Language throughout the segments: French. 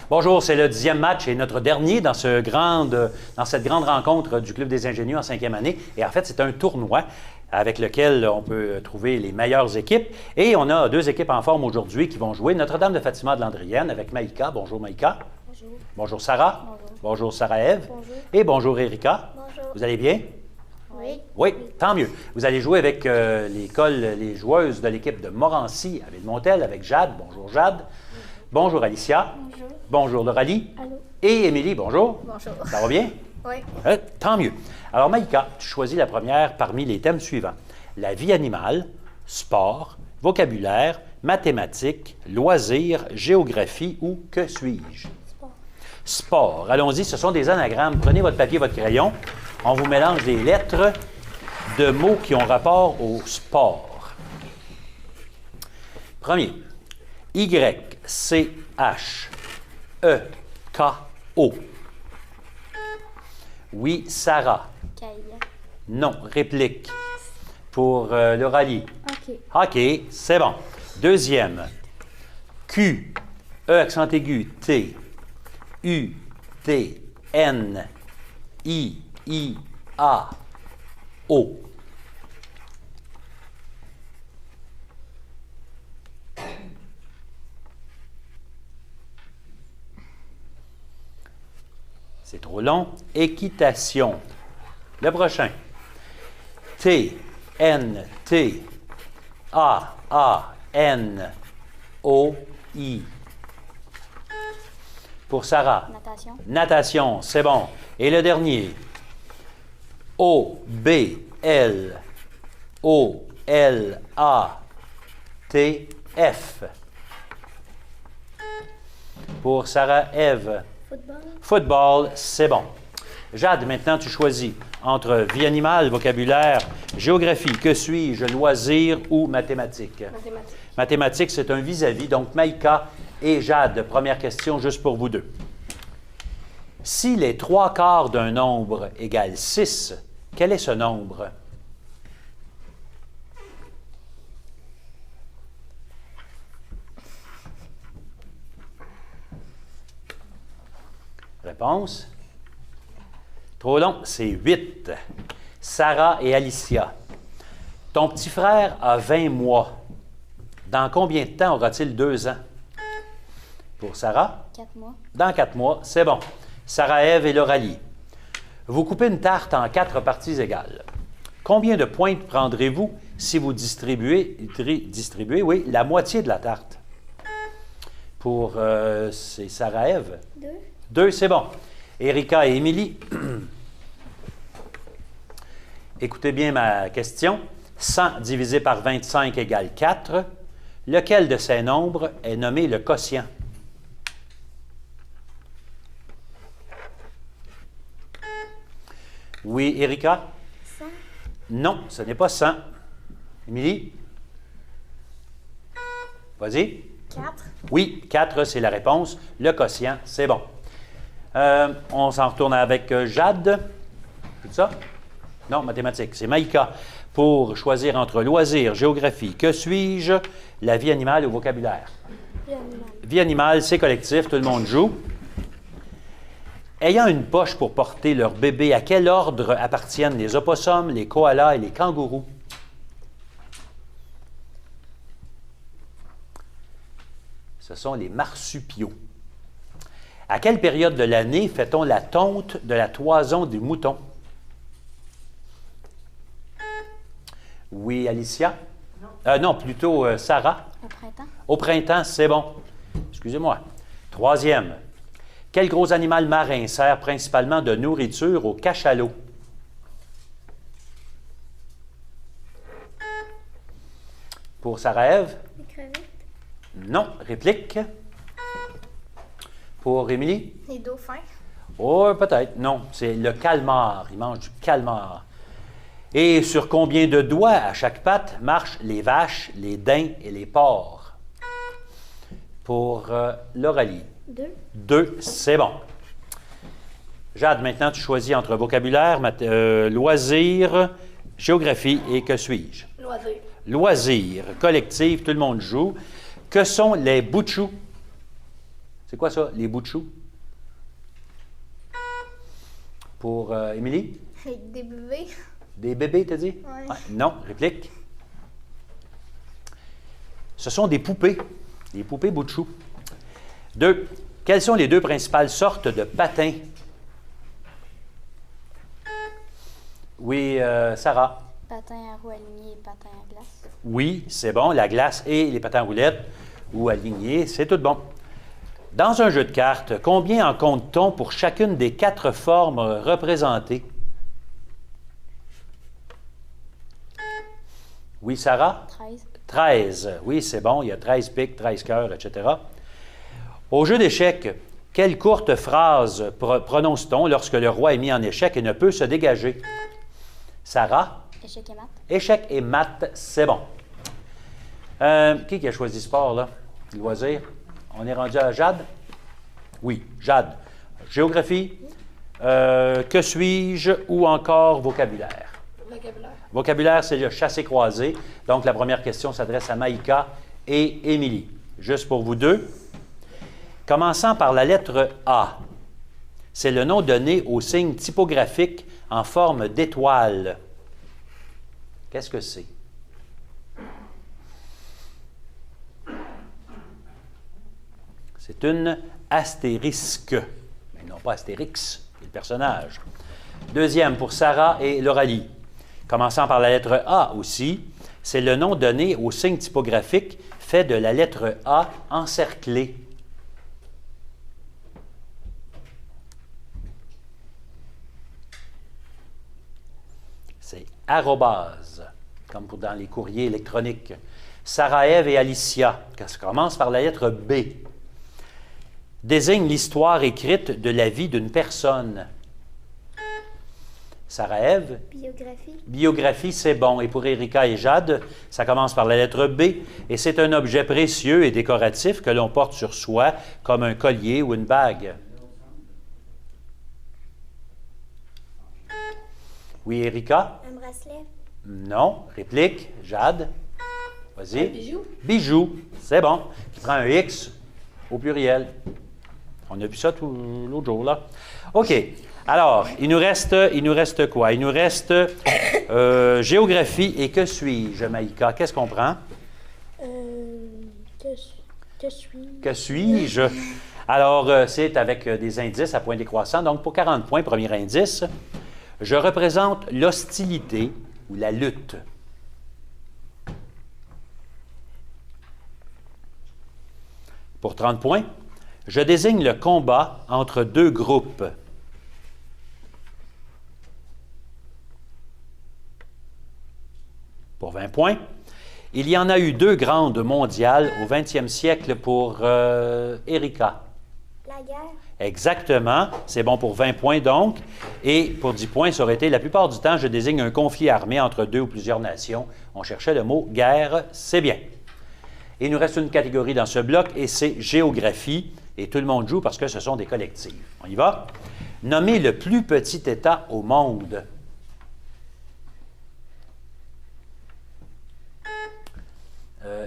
Bonjour, c'est le 10e match et notre dernier dans cette grande rencontre du Club des ingénieux en 5e année. Et en fait, c'est un tournoi avec lequel on peut trouver les meilleures équipes. Et on a 2 équipes en forme aujourd'hui qui vont jouer. Notre-Dame de Fatima de Landrienne avec Maïka. Bonjour Maïka. Bonjour. Bonjour Sarah. Bonjour. Bonjour Sarah-Ève. Bonjour. Et bonjour Erika. Bonjour. Vous allez bien? Oui. Oui, tant mieux. Vous allez jouer avec les joueuses de l'équipe de Morancy à Ville-Montel avec Jade. Bonjour Jade. Bonjour Alicia. Bonjour. Bonjour Loralie. Allô. Et Émilie, bonjour. Bonjour. Ça va bien? Oui. Tant mieux. Alors Maïka, tu choisis la première parmi les thèmes suivants. La vie animale, sport, vocabulaire, mathématiques, loisirs, géographie ou que suis-je? Sport. Sport. Allons-y, ce sont des anagrammes. Prenez votre papier, votre crayon. On vous mélange des lettres de mots qui ont rapport au sport. Premier. Y-C-H-E-K-O. Oui, Sarah. Caille. Non, réplique. Pour l'oralie. OK. OK, c'est bon. Deuxième. Q, E accent aigu, T, U, T, N, I, I, A, O. C'est trop long. Équitation. Le prochain. T, N, T, A, A, N, O, I. Pour Sarah. Natation. Natation, c'est bon. Et le dernier. O, B, L, O, L, A, T, F. Pour Sarah-Ève. Football. Football, c'est bon. Jade, maintenant, tu choisis entre vie animale, vocabulaire, géographie, que suis-je, loisirs ou mathématiques? Mathématiques. Mathématiques, c'est un vis-à-vis. Donc, Maïka et Jade, première question juste pour vous deux. Si les 3/4 d'un nombre égale 6, quel est ce nombre? Réponse? Trop long, c'est 8. Sarah et Alicia. Ton petit frère a 20 mois. Dans combien de temps aura-t-il 2 ans? Pour Sarah? 4 mois. Dans 4 mois, c'est bon. Sarah-Ève et Loralie. Vous coupez une tarte en 4 parties égales. Combien de pointes prendrez-vous si vous distribuez la moitié de la tarte? Pour c'est Sarah-Ève? 2. 2, c'est bon. Erika et Émilie. Écoutez bien ma question. 100 divisé par 25 égale 4. Lequel de ces nombres est nommé le quotient? Oui, Erika? 100. Non, ce n'est pas 100. Émilie? Vas-y. 4. Oui, 4, c'est la réponse. Le quotient, c'est bon. On s'en retourne avec Jade. C'est ça? Non, mathématiques. C'est Maïka. Pour choisir entre loisirs, géographie, que suis-je, la vie animale ou vocabulaire? Vie animale. Vie animale, c'est collectif, tout le monde joue. Ayant une poche pour porter leur bébé, à quel ordre appartiennent les opossums, les koalas et les kangourous? Ce sont les marsupiaux. À quelle période de l'année fait-on la tonte de la toison des moutons? Oui, Alicia? Non. Non, plutôt Sarah. Au printemps. Au printemps, c'est bon. Excusez-moi. Troisième. Quel gros animal marin sert principalement de nourriture au cachalot? Pour Sarah-Ève? Les crevettes. Non. Réplique? Pour Émilie? Les dauphins. Oh, peut-être. Non, c'est le calmar. Il mange du calmar. Et sur combien de doigts à chaque patte marchent les vaches, les daims et les porcs? Pour l'Aurélie? 2. 2, c'est bon. Jade, maintenant, tu choisis entre vocabulaire, loisirs, géographie et que suis-je? Loisirs. Loisirs, collectif, tout le monde joue. Que sont les bouchous? C'est quoi ça, les bouts de chou? Pour Émilie? Avec des bébés. Des bébés, t'as dit? Oui. Ouais. Non, réplique. Ce sont des poupées bouts de chou. 2. Quelles sont les deux principales sortes de patins? Oui, Sarah? Patin à roues alignées et patin à glace. Oui, c'est bon. La glace et les patins à roulettes ou alignés, c'est tout bon. Dans un jeu de cartes, combien en compte-t-on pour chacune des 4 formes représentées? Oui, Sarah? 13. 13. Oui, c'est bon. Il y a 13 piques, 13 cœurs, etc. Au jeu d'échecs, quelle courte phrase prononce-t-on lorsque le roi est mis en échec et ne peut se dégager? Sarah? Échec et maths. Échec et maths, c'est bon. Qui a choisi sport, là? Loisir. On est rendu à Jade? Oui, Jade. Géographie, que suis-je ou encore vocabulaire? Vocabulaire. Vocabulaire, c'est le chassé-croisé. Donc, la première question s'adresse à Maïka et Émilie. Juste pour vous deux. Commençant par la lettre A. C'est le nom donné au signe typographique en forme d'étoile. Qu'est-ce que c'est? C'est une astérisque, mais non pas Astérix, qui est le personnage. Deuxième, pour Sarah et Lauralie. Commençant par la lettre A aussi, c'est le nom donné au signe typographique fait de la lettre A encerclée. C'est arrobase, comme dans les courriers électroniques. Sarah-Ève et Alicia, ça commence par la lettre B. Désigne l'histoire écrite de la vie d'une personne. Sarah-Ève? Biographie. Biographie, c'est bon. Et pour Erika et Jade, ça commence par la lettre B. Et c'est un objet précieux et décoratif que l'on porte sur soi, comme un collier ou une bague. Oui, Erika? Un bracelet. Non. Réplique. Jade? Vas-y. Bijou. Bijou. C'est bon. Qui prend un X au pluriel. On a vu ça tout l'autre jour, là. OK. Alors, il nous reste quoi? Il nous reste géographie et que suis-je, Maïka? Qu'est-ce qu'on prend? Que suis-je? Que suis-je? Alors, c'est avec des indices à point décroissant. Donc, pour 40 points, premier indice, je représente l'hostilité ou la lutte. Pour 30 points, je désigne le combat entre deux groupes. Pour 20 points, il y en a eu 2 grandes mondiales au 20e siècle pour Erika. La guerre. Exactement. C'est bon pour 20 points donc. Et pour 10 points, ça aurait été la plupart du temps, je désigne un conflit armé entre 2 ou plusieurs nations. On cherchait le mot guerre, c'est bien. Il nous reste une catégorie dans ce bloc et c'est géographie. Et tout le monde joue parce que ce sont des collectifs. On y va? Nommez le plus petit État au monde.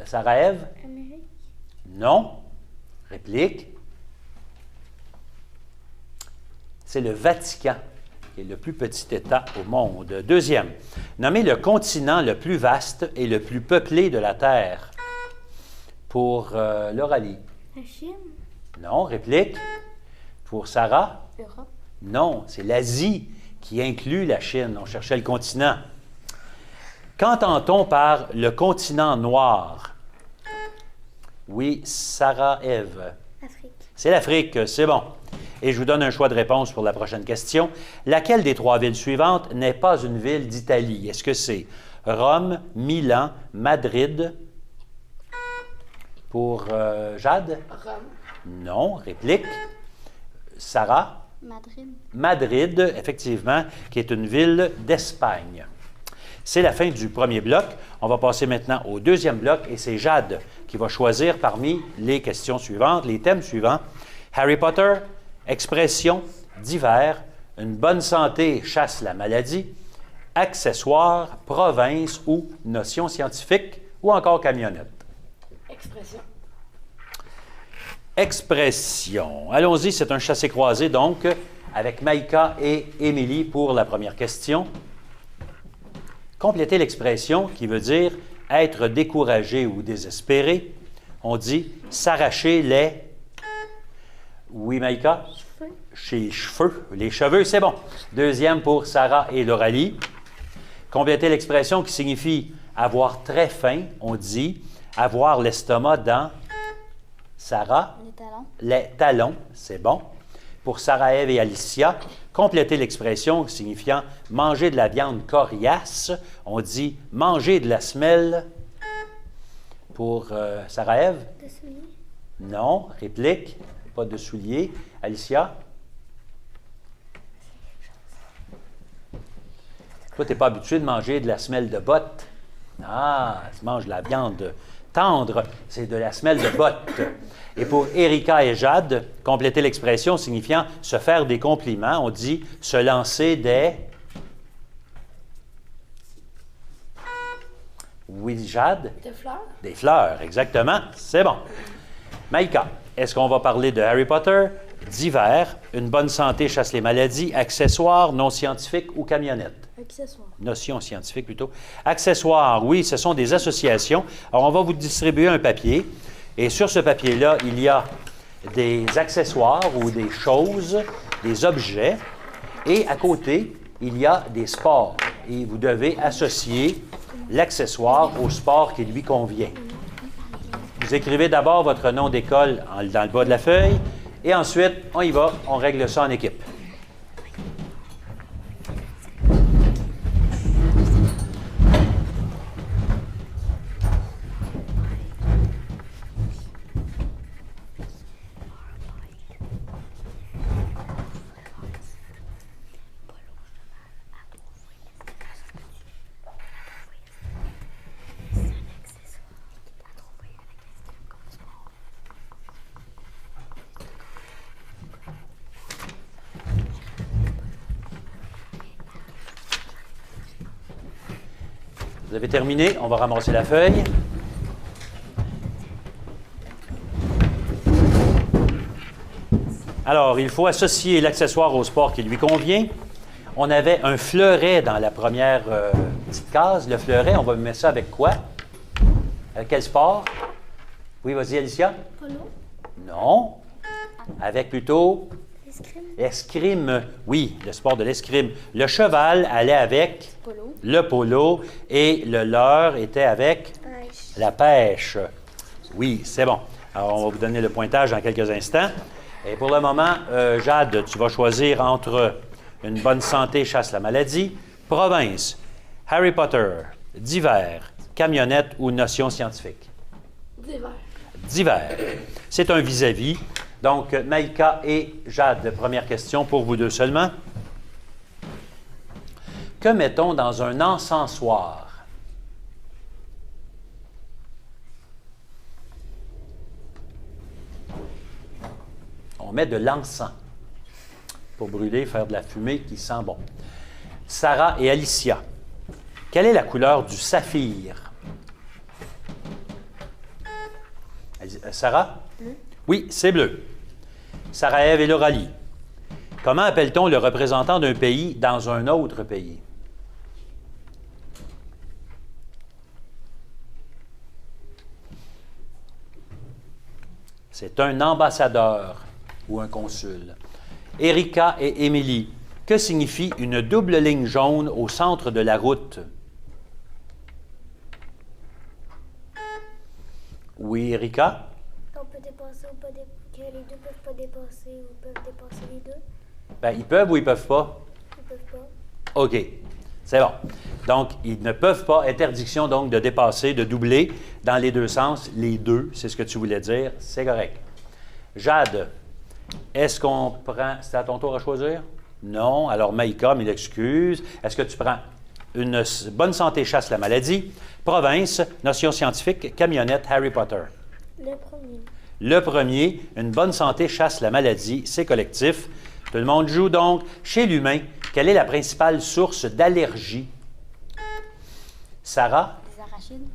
Sarah-Ève? Amérique. Non. Réplique. C'est le Vatican, qui est le plus petit État au monde. Deuxième. Nommez le continent le plus vaste et le plus peuplé de la Terre. Pour Lauralie. La Chine. Non. Réplique. Pour Sarah? Europe. Non, c'est l'Asie qui inclut la Chine. On cherchait le continent. Qu'entend-on par le continent noir? Oui, Sarah-Ève. Afrique. C'est l'Afrique, c'est bon. Et je vous donne un choix de réponse pour la prochaine question. Laquelle des 3 villes suivantes n'est pas une ville d'Italie? Est-ce que c'est Rome, Milan, Madrid? Pour Jade? Rome. Non. Réplique. Sarah? Madrid. Madrid, effectivement, qui est une ville d'Espagne. C'est la fin du premier bloc. On va passer maintenant au deuxième bloc et c'est Jade qui va choisir parmi les questions suivantes, les thèmes suivants. Harry Potter, expression, divers, une bonne santé chasse la maladie, accessoires, province ou notions scientifiques ou encore camionnette. Expression. Expression. Allons-y, c'est un chassé-croisé, donc, avec Maïka et Émilie pour la première question. Complétez l'expression qui veut dire être découragé ou désespéré. On dit s'arracher les... Oui, Maïka? Cheveux. Les cheveux, c'est bon. Deuxième pour Sarah et Lauralie. Complétez l'expression qui signifie avoir très faim. On dit avoir l'estomac dans... Sarah? Les talons. Les talons, c'est bon. Pour Sarah-Ève et Alicia, complétez l'expression signifiant manger de la viande coriace. On dit manger de la semelle. Pour Sarah-Ève? De souliers. Non. Réplique? Pas de souliers. Alicia? Toi, tu n'es pas habitué de manger de la semelle de botte. Ah, tu manges de la viande tendre, c'est de la semelle de botte. Et pour Erika et Jade, compléter l'expression signifiant se faire des compliments. On dit se lancer des... Oui, Jade? De fleurs. Des fleurs, exactement. C'est bon. Maïka, est-ce qu'on va parler de Harry Potter, divers, une bonne santé chasse les maladies, accessoires, non scientifiques ou camionnettes? Accessoires. Notion scientifique plutôt. Accessoires, oui, ce sont des associations. Alors, on va vous distribuer un papier. Et sur ce papier-là, il y a des accessoires ou des choses, des objets. Et à côté, il y a des sports. Et vous devez associer l'accessoire au sport qui lui convient. Vous écrivez d'abord votre nom d'école dans le bas de la feuille. Et ensuite, on y va, on règle ça en équipe. Vous avez terminé, on va ramasser la feuille. Alors, il faut associer l'accessoire au sport qui lui convient. On avait un fleuret dans la première petite case. Le fleuret, on va mettre ça avec quoi? Avec quel sport? Oui, vas-y, Alicia? Polo. Non. Avec plutôt... Escrime. Escrime, oui, le sport de l'escrime. Le cheval allait avec Polo. le polo et le leurre était avec Pêche. la pêche. Oui, c'est bon. Alors, on va vous donner le pointage dans quelques instants. Et pour le moment, Jade, tu vas choisir entre une bonne santé chasse la maladie, province, Harry Potter, divers, camionnette ou notion scientifique. Divers. Divers. C'est un vis-à-vis. Donc, Maïka et Jade, première question pour vous deux seulement. Que mettons dans un encensoir? On met de l'encens pour brûler, faire de la fumée qui sent bon. Sarah et Alicia, quelle est la couleur du saphir? Sarah? Bleu. Oui, c'est bleu. Sarah-Ève et Lauralie, comment appelle-t-on le représentant d'un pays dans un autre pays? C'est un ambassadeur ou un consul. Erika et Émilie, que signifie une double ligne jaune au centre de la route? Oui, Erika? On peut dépasser ou pas que les deux peuvent pas dépasser ou peuvent dépasser les deux. Bien, ils peuvent ou ils peuvent pas? Ils peuvent pas. OK. C'est bon. Donc, ils ne peuvent pas, interdiction donc de dépasser, de doubler dans les deux sens, les deux, c'est ce que tu voulais dire, c'est correct. Jade, est-ce qu'on prend, c'est à ton tour à choisir? Non, alors Maïka, mille excuses. Est-ce que tu prends une bonne santé chasse la maladie, province, notion scientifique, camionnette, Harry Potter? Le premier. Le premier, une bonne santé chasse la maladie, c'est collectif. Tout le monde joue donc. Chez l'humain, quelle est la principale source d'allergie? Sarah? Des arachides.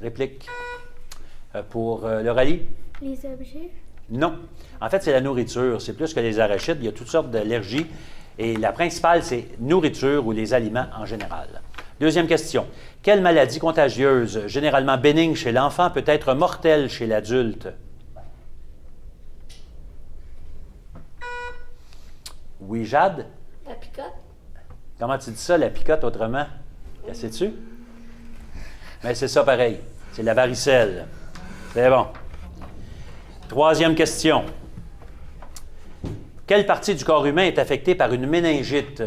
Réplique. Pour Lauralie? Les objets. Non. En fait, c'est la nourriture. C'est plus que les arachides. Il y a toutes sortes d'allergies. Et la principale, c'est nourriture ou les aliments en général. Deuxième question. Quelle maladie contagieuse, généralement bénigne chez l'enfant, peut être mortelle chez l'adulte? Oui, Jade? La picote. Comment tu dis ça, la picote, autrement? La sais-tu? Mais c'est ça pareil. C'est la varicelle. C'est bon. Troisième question. Quelle partie du corps humain est affectée par une méningite?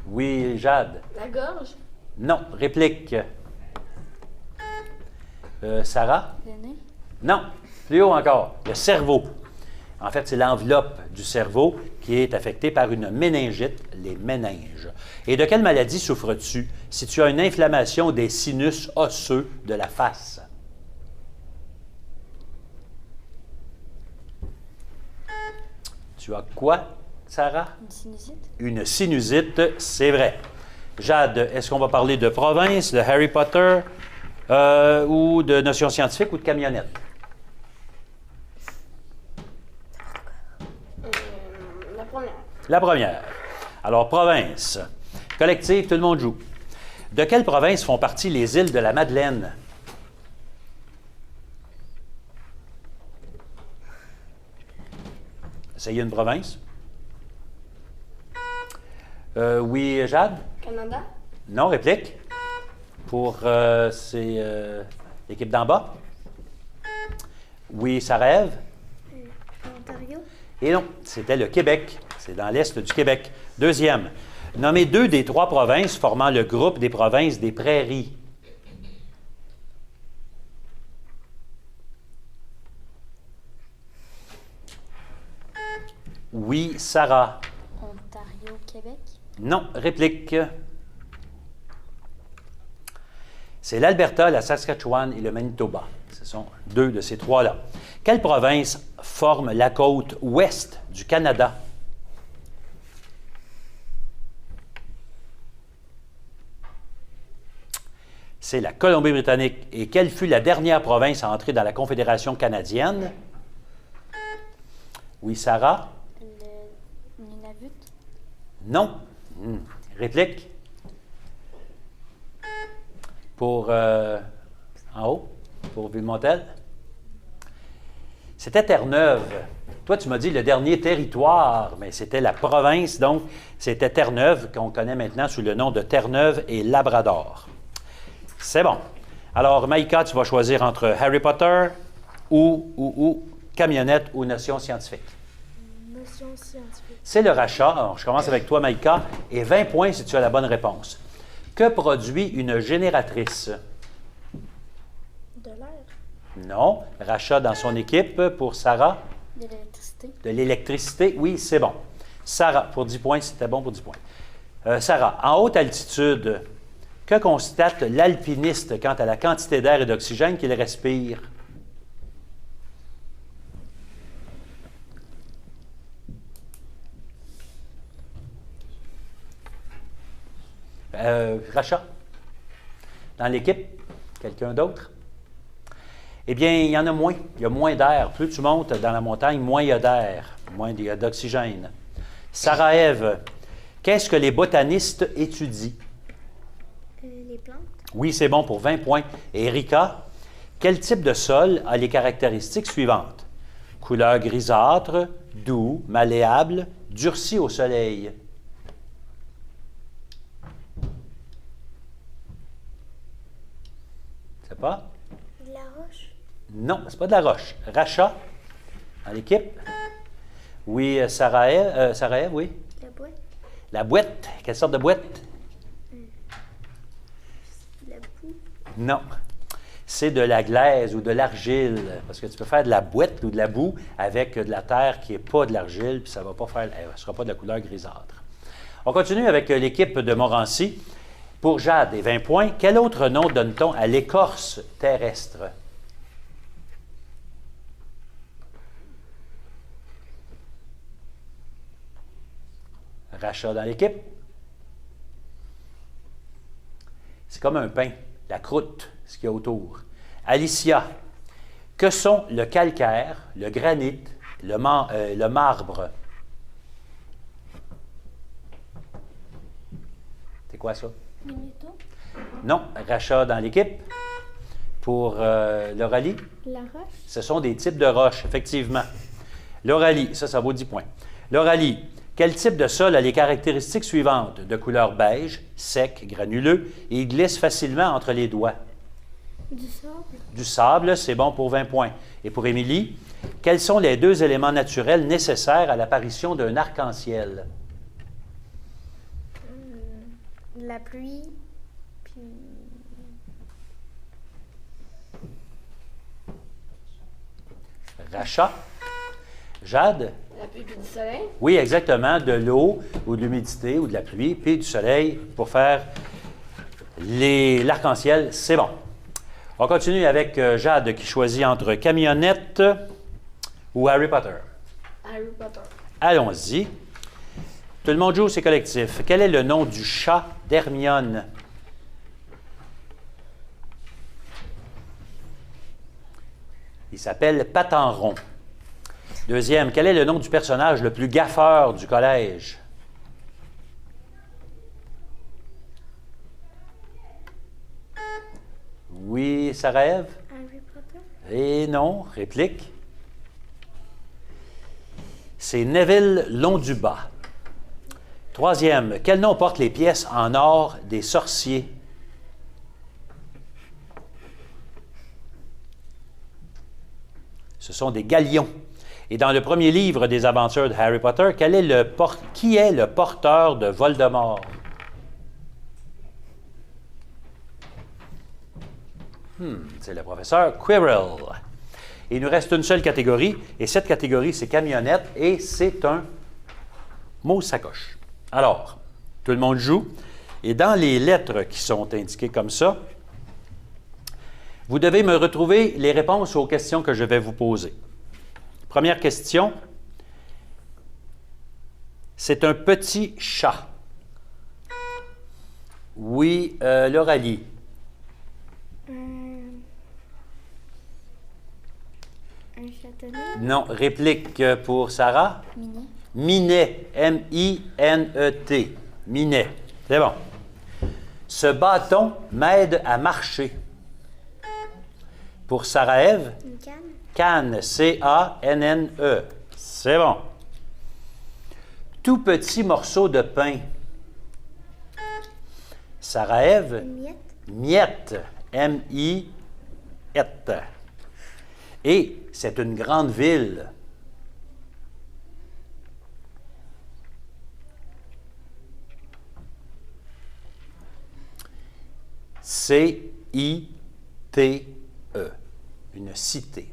Oui, Jade. La gorge. Non. Réplique. Sarah? Le nez. Non. Plus haut encore. Le cerveau. En fait, c'est l'enveloppe du cerveau qui est affectée par une méningite, les méninges. Et de quelle maladie souffres-tu si tu as une inflammation des sinus osseux de la face? Tu as quoi, Sarah? Une sinusite. Une sinusite, c'est vrai. Jade, est-ce qu'on va parler de province, de Harry Potter, ou de notions scientifiques ou de camionnette? La première. La première. Alors, province. Collective, tout le monde joue. De quelle province font partie les îles de la Madeleine? Essayez une province. Oui, Jade? Canada. Non, réplique. Pour l'équipe d'en bas. Oui, ça rêve. Ontario. Et non, c'était le Québec. C'est dans l'est du Québec. Deuxième. Nommez 2 des 3 provinces formant le groupe des provinces des Prairies. Oui, Sarah. Ontario, Québec. Non, réplique. C'est l'Alberta, la Saskatchewan et le Manitoba. Ce sont 2 de ces 3-là. Quelle province forme la côte ouest du Canada? C'est la Colombie-Britannique. Et quelle fut la dernière province à entrer dans la Confédération canadienne? Oui, Sarah? Le Nunavut. Non. Réplique? Pour en haut, pour Ville-Montel? C'était Terre-Neuve. Toi, tu m'as dit le dernier territoire, mais c'était la province, donc c'était Terre-Neuve, qu'on connaît maintenant sous le nom de Terre-Neuve et Labrador. C'est bon. Alors, Maïka, tu vas choisir entre Harry Potter ou camionnette ou notions scientifiques. Notions scientifiques. C'est le rachat. Alors, je commence avec toi, Maïka, et 20 points si tu as la bonne réponse. Que produit une génératrice? De l'air. Non. Rachat dans son équipe pour Sarah. De l'électricité. De l'électricité, oui, c'est bon. Sarah, pour 10 points, c'était bon pour 10 points. Sarah, en haute altitude, que constate l'alpiniste quant à la quantité d'air et d'oxygène qu'il respire? Rachat? Dans l'équipe? Quelqu'un d'autre? Eh bien, il y en a moins. Il y a moins d'air. Plus tu montes dans la montagne, moins il y a d'air, moins il y a d'oxygène. Sarah-Ève, qu'est-ce que les botanistes étudient? Les plantes. Oui, c'est bon pour 20 points. Et Erika, quel type de sol a les caractéristiques suivantes? Couleur grisâtre, doux, malléable, durci au soleil. C'est pas? De la roche. Non, c'est pas de la roche. Rachat, dans l'équipe. Oui, Sarah-Ève, oui. La boîte. La boîte, quelle sorte de boîte? La boue. Non. C'est de la glaise ou de l'argile. Parce que tu peux faire de la boîte ou de la boue avec de la terre qui n'est pas de l'argile, puis ça ne va pas faire, elle ne sera pas de la couleur grisâtre. On continue avec l'équipe de Morancy. Pour Jade et 20 points, quel autre nom donne-t-on à l'écorce terrestre? Rachat dans l'équipe. C'est comme un pain. La croûte, ce qu'il y a autour. Alicia, que sont le calcaire, le granit, le marbre? C'est quoi ça? Les métaux. Non, rachat dans l'équipe. Pour l'Oralie, La roche. ce sont des types de roches, effectivement. L'Oralie, ça vaut 10 points. L'Oralie, quel type de sol a les caractéristiques suivantes? De couleur beige, sec, granuleux, et il glisse facilement entre les doigts. Du sable. Du sable, c'est bon pour 20 points. Et pour Émilie, quels sont les 2 éléments naturels nécessaires à l'apparition d'un arc-en-ciel? La pluie. Puis. Rachat. Jade? La pluie puis du soleil. Oui, exactement, de l'eau ou de l'humidité ou de la pluie, puis du soleil pour faire l'arc-en-ciel, c'est bon. On continue avec Jade qui choisit entre camionnette ou Harry Potter. Harry Potter. Allons-y. Tout le monde joue, c'est collectif. Quel est le nom du chat d'Hermione? Il s'appelle Patenron. Deuxième, quel est le nom du personnage le plus gaffeur du collège? Oui, Sarah-Ève? Harry Potter. Et non, réplique. C'est Neville Londubat. Troisième, quel nom portent les pièces en or des sorciers? Ce sont des galions. Et dans le premier livre des aventures de Harry Potter, qui est le porteur de Voldemort? C'est le professeur Quirrell. Il nous reste une seule catégorie, et cette catégorie, c'est camionnette, et c'est un mot sacoche. Alors, tout le monde joue, et dans les lettres qui sont indiquées comme ça, vous devez me retrouver les réponses aux questions que je vais vous poser. Première question. C'est un petit chat. Oui, l'Oralie. Un châtenay. Non, réplique pour Sarah. Minet. Minet, M-I-N-E-T. Minet. C'est bon. Ce bâton m'aide à marcher. Pour Sarah-Ève. Une canne. Canne, C-A-N-N-E. C'est bon. Tout petit morceau de pain. Sarah-Ève. Une miette. Miette, M-I-E-T. Et c'est une grande ville. C-I-T-E. Une cité.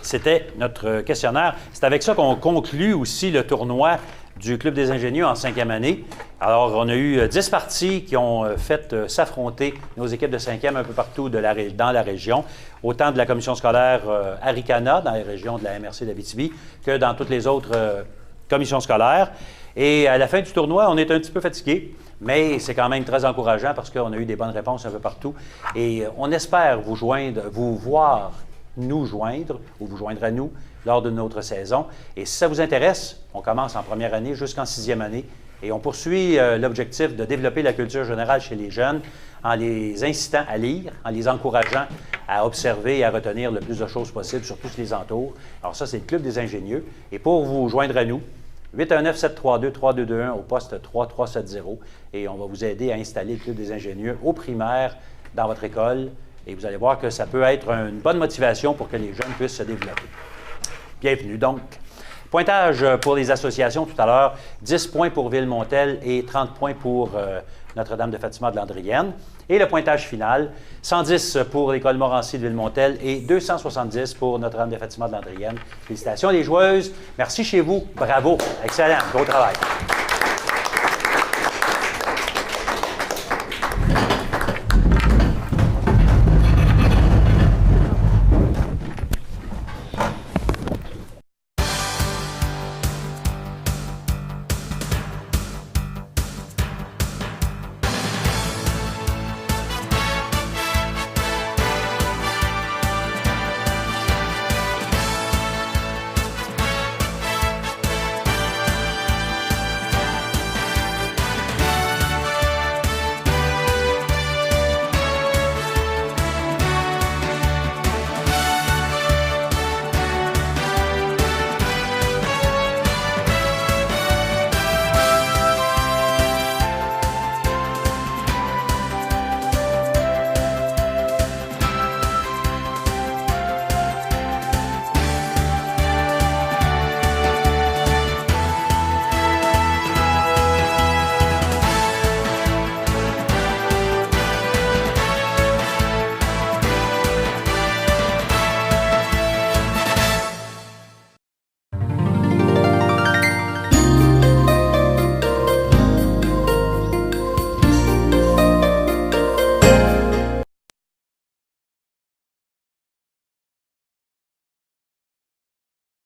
C'était notre questionnaire. C'est avec ça qu'on conclut aussi le tournoi du Club des ingénieux en 5e année. Alors, on a eu 10 parties qui ont fait s'affronter nos équipes de 5e un peu partout dans la région, autant de la commission scolaire Aricana, dans les régions de la MRC d'Abitibi, que dans toutes les autres commissions scolaires. Et à la fin du tournoi, on est un petit peu fatigué, mais c'est quand même très encourageant parce qu'on a eu des bonnes réponses un peu partout. Et on espère vous voir nous joindre, ou vous joindre à nous, lors de notre saison. Et si ça vous intéresse, on commence en première année jusqu'en 6e année. Et on poursuit l'objectif de développer la culture générale chez les jeunes en les incitant à lire, en les encourageant à observer et à retenir le plus de choses possibles sur tous les entours. Alors ça, c'est le Club des ingénieux. Et pour vous joindre à nous, 819-732-3221 au poste 3370. Et on va vous aider à installer le Club des ingénieux au primaire dans votre école. Et vous allez voir que ça peut être une bonne motivation pour que les jeunes puissent se développer. Bienvenue donc. Pointage pour les associations tout à l'heure, 10 points pour Ville-Montel et 30 points pour Notre-Dame de Fatima de Landrienne. Et le pointage final, 110 pour l'École Morancy de Ville-Montel et 270 pour Notre-Dame de Fatima de Landrienne. Félicitations les joueuses. Merci chez vous. Bravo. Excellent. Beau travail.